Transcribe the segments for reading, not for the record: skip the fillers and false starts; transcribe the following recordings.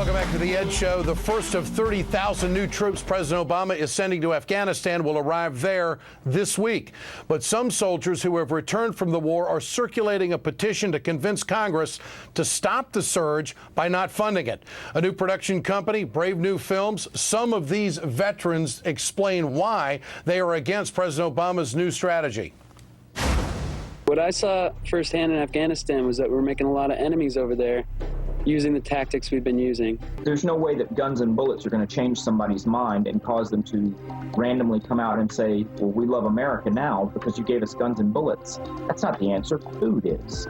Welcome back to the Ed Show. The first of 30,000 new troops President Obama is sending to Afghanistan will arrive there this week. But some soldiers who have returned from the war are circulating a petition to convince Congress to stop the surge by not funding it. A new production company, Brave New Films, some of these veterans explain why they are against President Obama's new strategy. What I saw firsthand in Afghanistan was that we're making a lot of enemies over there using the tactics we've been using. There's no way that guns and bullets are going to change somebody's mind and cause them to randomly come out and say, well, we love America now because you gave us guns and bullets. That's not the answer. Food is.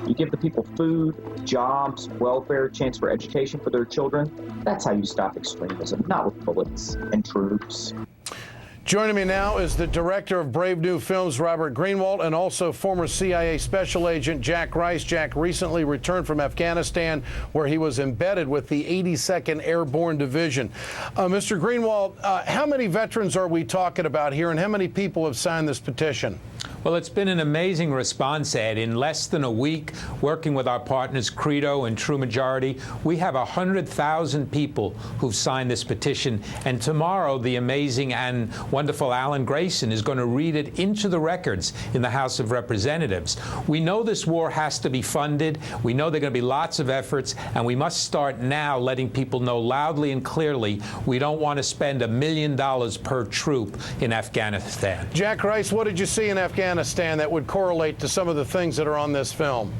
You give the people food, jobs, welfare, chance for education for their children. That's how you stop extremism, not with bullets and troops. Joining me now is the director of Brave New Films, Robert Greenwald, and also former CIA Special Agent Jack Rice. Jack recently returned from Afghanistan, where he was embedded with the 82nd Airborne Division. Mr. Greenwald, how many veterans are we talking about here, and how many people have signed this petition? Well, it's been an amazing response, Ed. In less than a week, working with our partners Credo and True Majority, we have 100,000 people who've signed this petition. And tomorrow, the amazing and wonderful Alan Grayson is going to read it into the records in the House of Representatives. We know this war has to be funded. We know there are going to be lots of efforts, and we must start now letting people know loudly and clearly we don't want to spend $1 million per troop in Afghanistan. Jack Rice, what did you see in Afghanistan that would correlate to some of the things that are on this film?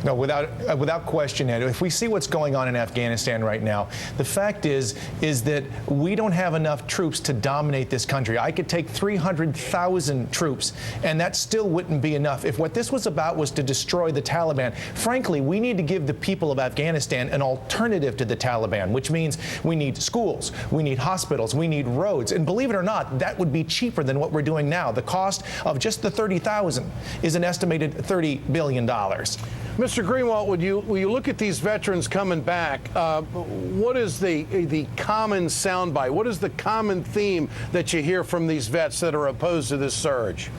No, without question, Ed. If we see what's going on in Afghanistan right now, the fact is that we don't have enough troops to dominate this country. I could take 300,000 troops, and that still wouldn't be enough. If what this was about was to destroy the Taliban, frankly, we need to give the people of Afghanistan an alternative to the Taliban, which means we need schools, we need hospitals, we need roads. And believe it or not, that would be cheaper than what we're doing now. The cost of just the 30,000 is an estimated $30 billion. Mr. Greenwald, will you look at these veterans coming back? What is the common soundbite? What is the common theme that you hear from these vets that are opposed to this surge?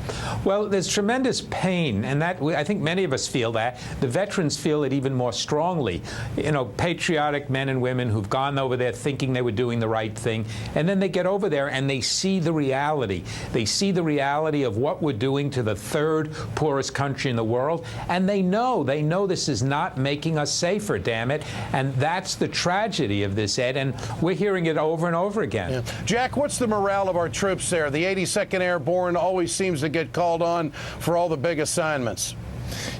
Well, there's tremendous pain, and that I think many of us feel that. The veterans feel it even more strongly. You know, patriotic men and women who've gone over there thinking they were doing the right thing, and then they get over there and they see the reality. They see the reality of what we're doing to the third poorest country in the world, and they know this is not making us safer, damn it. And that's the tragedy of this, Ed, and we're hearing it over and over again. Yeah. Jack, what's the morale of our troops there? The 82nd Airborne always seems to get called on for all the big assignments.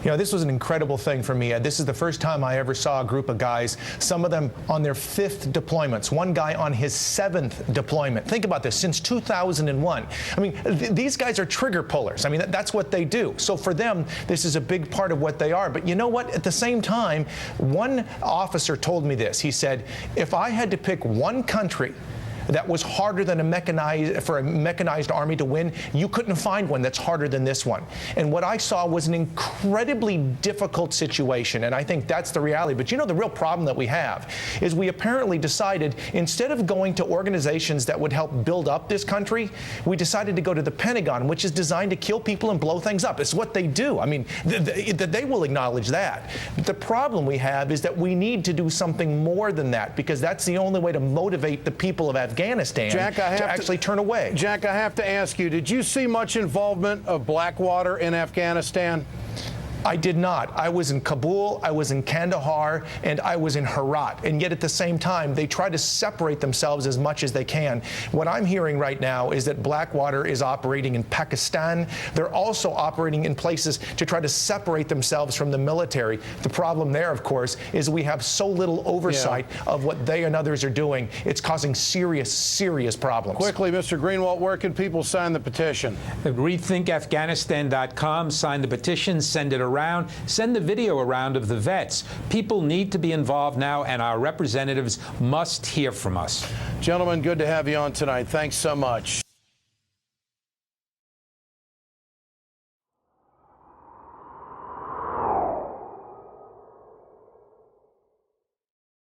You know, this was an incredible thing for me, Ed. This is the first time I ever saw a group of guys, some of them on their 5th deployments, one guy on his 7th deployment. Think about this, since 2001. I mean, these guys are trigger pullers. I mean, that's what they do. So for them, this is a big part of what they are. But you know what? At the same time, one officer told me this. He said, if I had to pick one country that was harder than for a mechanized army to win, you couldn't find one that's harder than this one. And what I saw was an incredibly difficult situation, and I think that's the reality. But you know, the real problem that we have is we apparently decided, instead of going to organizations that would help build up this country, we decided to go to the Pentagon, which is designed to kill people and blow things up. It's what they do. I mean, they will acknowledge that. The problem we have is that we need to do something more than that, because that's the only way to motivate the people of Afghanistan Jack, to actually turn away. Jack, I have to ask you, did you see much involvement of Blackwater in Afghanistan? I did not. I was in Kabul, I was in Kandahar, and I was in Herat. And yet at the same time, they try to separate themselves as much as they can. What I'm hearing right now is that Blackwater is operating in Pakistan. They're also operating in places to try to separate themselves from the military. The problem there, of course, is we have so little oversight of what they and others are doing. It's causing serious, serious problems. Quickly, Mr. Greenwald, where can people sign the petition? RethinkAfghanistan.com, sign the petition, send it around, send the video around of the vets. People need to be involved now, and our representatives must hear from us. Gentlemen, good to have you on tonight. Thanks so much.